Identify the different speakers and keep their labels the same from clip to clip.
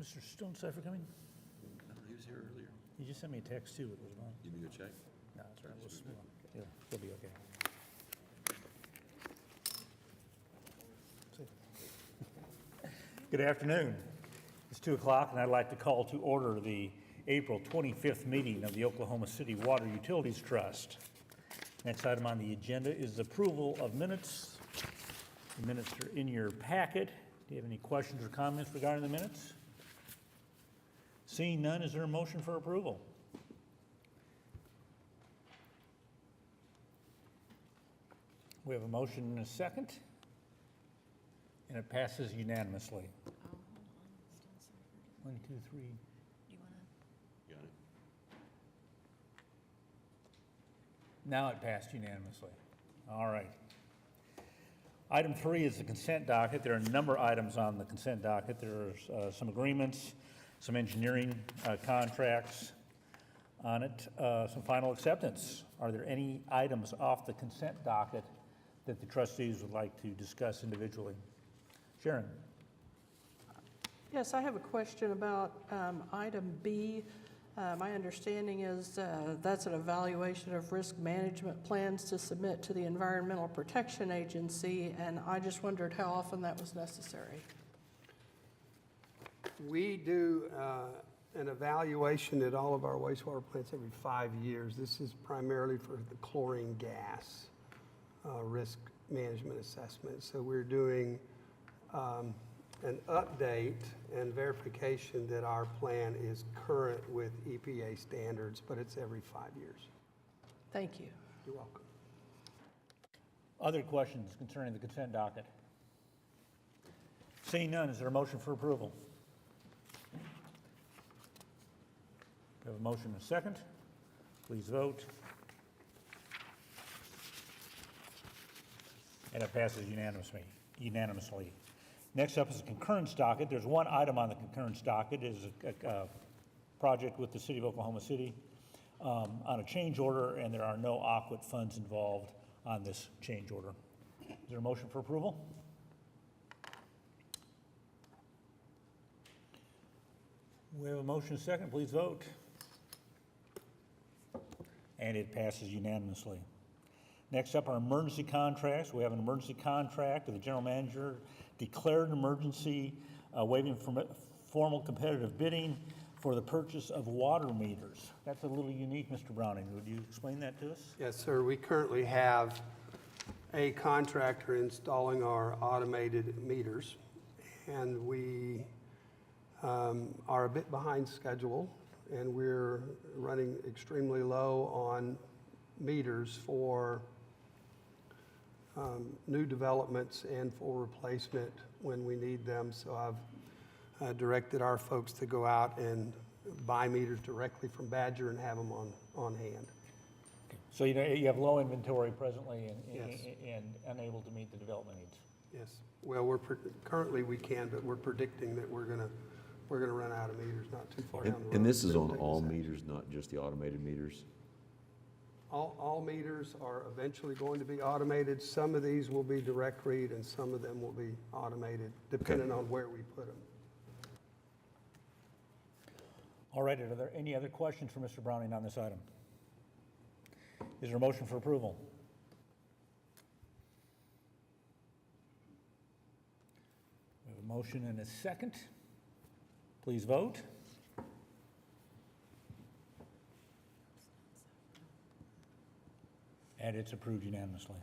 Speaker 1: Mr. Stonecipher coming?
Speaker 2: He was here earlier.
Speaker 1: He just sent me a text too. It was on.
Speaker 2: You need to go check?
Speaker 1: No, that's right. He'll be okay. Good afternoon. It's 2 o'clock, and I'd like to call to order the April 25th meeting of the Oklahoma City Water Utilities Trust. Next item on the agenda is approval of minutes. The minutes are in your packet. Do you have any questions or comments regarding the minutes? Seeing none, is there a motion for approval? We have a motion and a second, and it passes unanimously.
Speaker 3: Oh, hold on, Stonecipher.
Speaker 1: 1, 2, 3.
Speaker 3: Do you want to?
Speaker 2: Got it.
Speaker 1: Now it passed unanimously. All right. Item 3 is the consent docket. There are a number of items on the consent docket. There's some agreements, some engineering contracts on it, some final acceptance. Are there any items off the consent docket that the trustees would like to discuss individually? Sharon?
Speaker 4: Yes, I have a question about item B. My understanding is that's an evaluation of risk management plans to submit to the Environmental Protection Agency, and I just wondered how often that was necessary.
Speaker 5: We do an evaluation at all of our wastewater plants every 5 years. This is primarily for the chlorine gas risk management assessment. So we're doing an update and verification that our plan is current with EPA standards, but it's every 5 years.
Speaker 4: Thank you.
Speaker 5: You're welcome.
Speaker 1: Other questions concerning the consent docket? Seeing none, is there a motion for approval? We have a motion and a second. Please vote. And it passes unanimously. Next up is the concurrence docket. There's one item on the concurrence docket. It is a project with the City of Oklahoma City on a change order, and there are no AQUIT funds involved on this change order. Is there a motion for approval? We have a motion and a second. Please vote. And it passes unanimously. Next up are emergency contracts. We have an emergency contract with the general manager, declared an emergency, waiving formal competitive bidding for the purchase of water meters. That's a little unique, Mr. Browning. Would you explain that to us?
Speaker 5: Yes, sir. We currently have a contractor installing our automated meters, and we are a bit behind schedule, and we're running extremely low on meters for new developments and for replacement when we need them. So I've directed our folks to go out and buy meters directly from Badger and have them on hand.
Speaker 1: So you have low inventory presently
Speaker 5: Yes.
Speaker 1: and unable to meet the development needs.
Speaker 5: Yes. Well, currently we can, but we're predicting that we're gonna run out of meters not too far down the road.
Speaker 2: And this is on
Speaker 5: Everything
Speaker 2: all
Speaker 5: is-
Speaker 2: meters, not just the automated meters?
Speaker 5: All meters are eventually going to be automated. Some of these will be direct read and some of them will be automated, depending on where we put them.
Speaker 1: All right, are there any other questions for Mr. Browning on this item? Is there a motion for approval? We have a motion and a second. Please vote. And it's approved unanimously.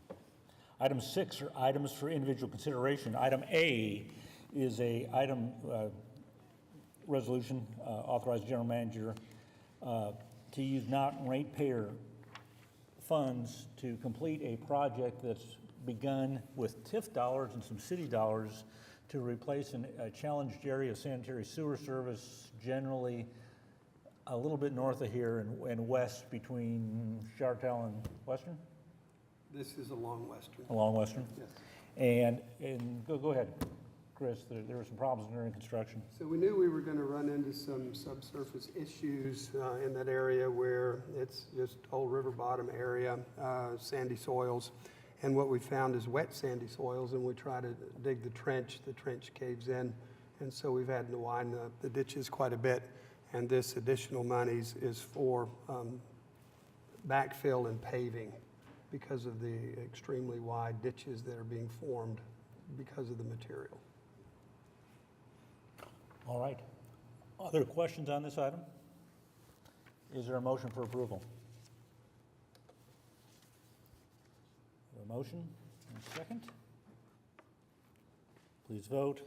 Speaker 1: Item 6 are items for individual consideration. Item A is a item resolution authorized general manager to use not ratepayer funds to complete a project that's begun with TIF dollars and some city dollars to replace a challenged area of sanitary sewer service, generally a little bit north of here and west between Chartel and Western?
Speaker 5: This is along Western.
Speaker 1: Along Western?
Speaker 5: Yes.
Speaker 1: And go ahead, Chris. There were some problems during construction.
Speaker 5: So we knew we were going to run into some subsurface issues in that area where it's just old river bottom area, sandy soils. And what we found is wet sandy soils, and we try to dig the trench caves in, And so we've had to widen the ditches quite a bit. And this additional monies is for backfill and paving because of the extremely wide ditches that are being formed because of the material.
Speaker 1: All right. Other questions on this item? Is there a motion for approval? A motion and a second? Please vote.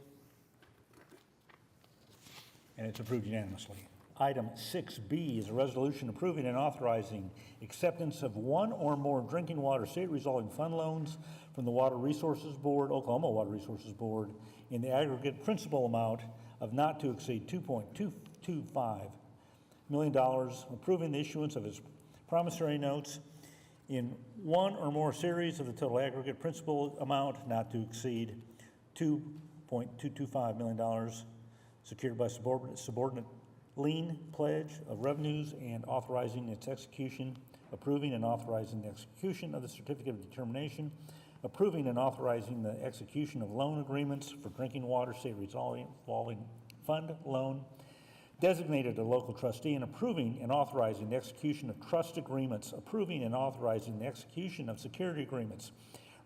Speaker 1: And it's approved unanimously. Item 6B is a resolution approving and authorizing acceptance of one or more drinking water state revolving fund loans from the Water Resources Board, Oklahoma Water Resources Board, in the aggregate principal amount of not to exceed $2.225 million, approving the issuance of its promissory notes in one or more series of the total aggregate principal amount not to exceed $2.225 million, secured by subordinate lien pledge of revenues, and authorizing its execution, approving and authorizing the execution of the certificate of determination, approving and authorizing the execution of loan agreements for drinking water state revolving fund loan, designated a local trustee, and approving and authorizing the execution of trust agreements, approving and authorizing the execution of security agreements,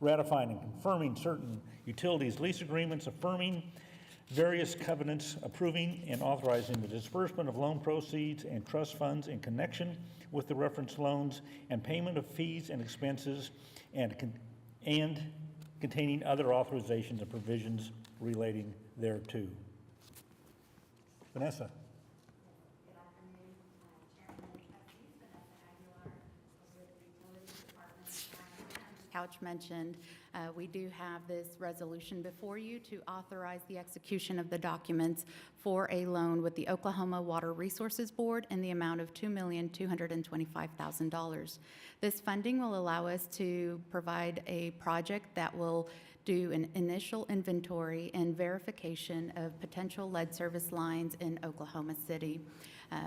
Speaker 1: ratifying and confirming certain utilities lease agreements, affirming various covenants, approving and authorizing the disbursement of loan proceeds and trust funds in connection with the reference loans, and payment of fees and expenses, and containing other authorizations and provisions relating thereto. Vanessa.
Speaker 6: Good afternoon, Chairman and Trustees. Vanessa Aguilar with the Utilities Department. As Couch mentioned, we do have this resolution before you to authorize the execution of the documents for a loan with the Oklahoma Water Resources Board in the amount of $2,225,000. This funding will allow us to provide a project that will do an initial inventory and verification of potential lead service lines in Oklahoma City.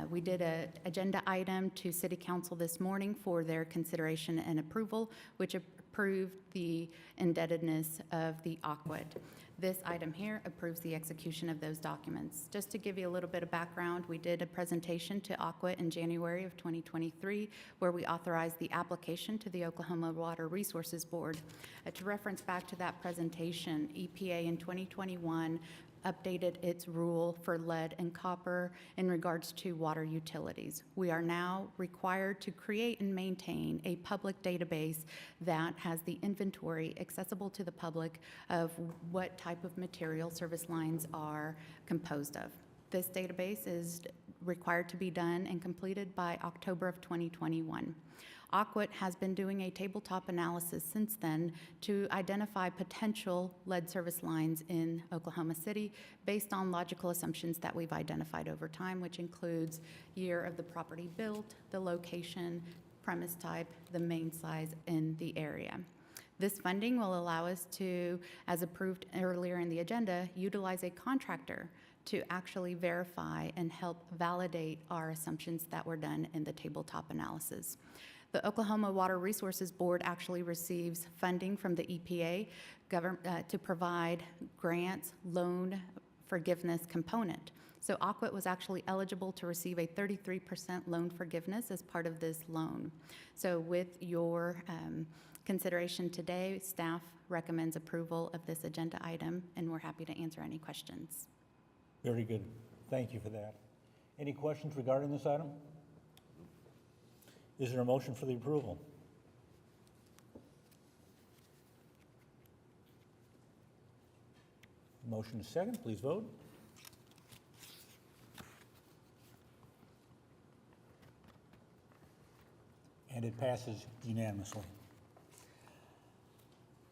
Speaker 6: We did an agenda item to City Council this morning for their consideration and approval, which approved the indebtedness of the Aquit. This item here approves the execution of those documents. Just to give you a little bit of background, we did a presentation to Aquit in January of 2023 where we authorized the application to the Oklahoma Water Resources Board. To reference back to that presentation, EPA in 2021 updated its rule for lead and copper in regards to water utilities. We are now required to create and maintain a public database that has the inventory accessible to the public of what type of material service lines are composed of. This database is required to be done and completed by October of 2021. Aquit has been doing a tabletop analysis since then to identify potential lead service lines in Oklahoma City based on logical assumptions that we've identified over time, which includes year of the property built, the location, premise type, the main size in the area. This funding will allow us to, as approved earlier in the agenda, utilize a contractor to actually verify and help validate our assumptions that were done in the tabletop analysis. The Oklahoma Water Resources Board actually receives funding from the EPA to provide grants, loan forgiveness component. So Aquit was actually eligible to receive a 33% loan forgiveness as part of this loan. So with your consideration today, staff recommends approval of this agenda item, and we're happy to answer any questions.
Speaker 1: Very good. Thank you for that. Any questions regarding this item? Is there a motion for the approval? Motion is second. Please vote. And it passes unanimously.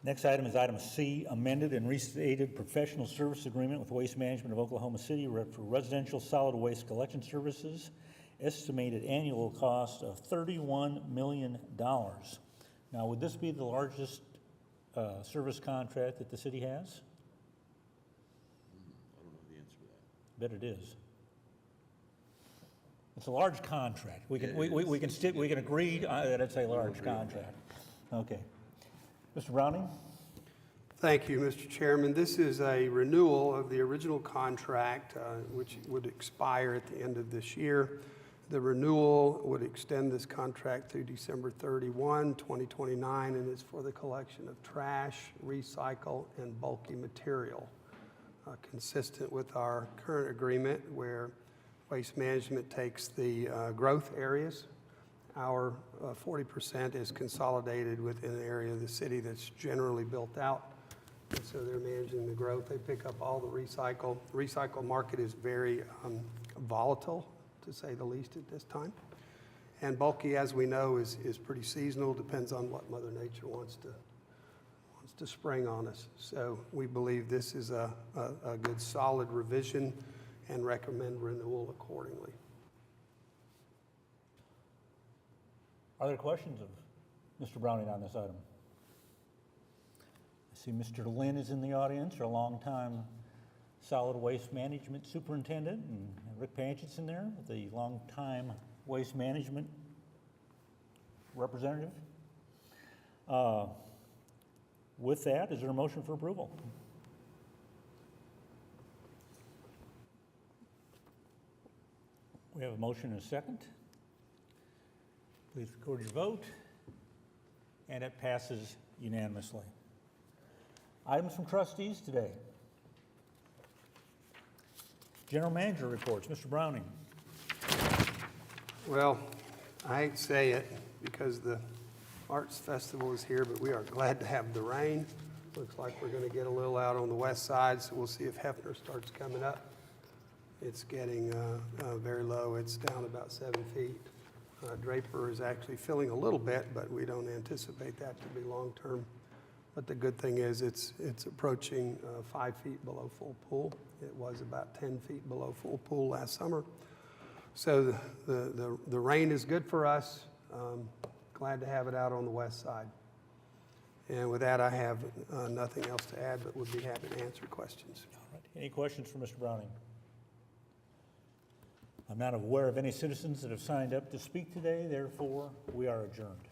Speaker 1: Next item is item C, amended and restated professional service agreement with Waste Management of Oklahoma City for residential solid waste collection services. Estimated annual cost of $31 million. Now, would this be the largest service contract that the city has?
Speaker 2: I don't know the answer to that.
Speaker 1: Bet it is. It's a large contract. We can,
Speaker 2: It
Speaker 1: we
Speaker 2: is.
Speaker 1: can agree that it's a large contract. Okay. Mr. Browning?
Speaker 5: Thank you, Mr. Chairman. This is a renewal of the original contract, which would expire at the end of this year. The renewal would extend this contract through December 31, 2029, and it's for the collection of trash, recycle, and bulky material, consistent with our current agreement where Waste Management takes the growth areas. Our 40% is consolidated within an area of the city that's generally built out. And so they're managing the growth. They pick up all the recycle. The recycle market is very volatile, to say the least, at this time. And bulky, as we know, is pretty seasonal, depends on what Mother Nature wants to spring on us. So we believe this is a good, solid revision and recommend renewal accordingly.
Speaker 1: Are there questions of Mr. Browning on this item? I see Mr. Lynn is in the audience, our longtime solid waste management superintendent, and Rick Panchett's in there, the longtime waste management representative. With that, is there a motion for approval? We have a motion and a second. Please record your vote. And it passes unanimously. Items from trustees today. General manager reports. Mr. Browning.
Speaker 5: Well, I hate to say it because the Arts Festival is here, but we are glad to have the rain. Looks like we're going to get a little out on the west side, so we'll see if Hefner starts coming up. It's getting very low. It's down about 7 feet. Draper is actually filling a little bit, but we don't anticipate that to be long-term. But the good thing is it's approaching 5 feet below full pool. It was about 10 feet below full pool last summer. So the rain is good for us. Glad to have it out on the west side. And with that, I have nothing else to add, but would be happy to answer questions.
Speaker 1: All right. Any questions for Mr. Browning? I'm not aware of any citizens that have signed up to speak today, therefore we are adjourned.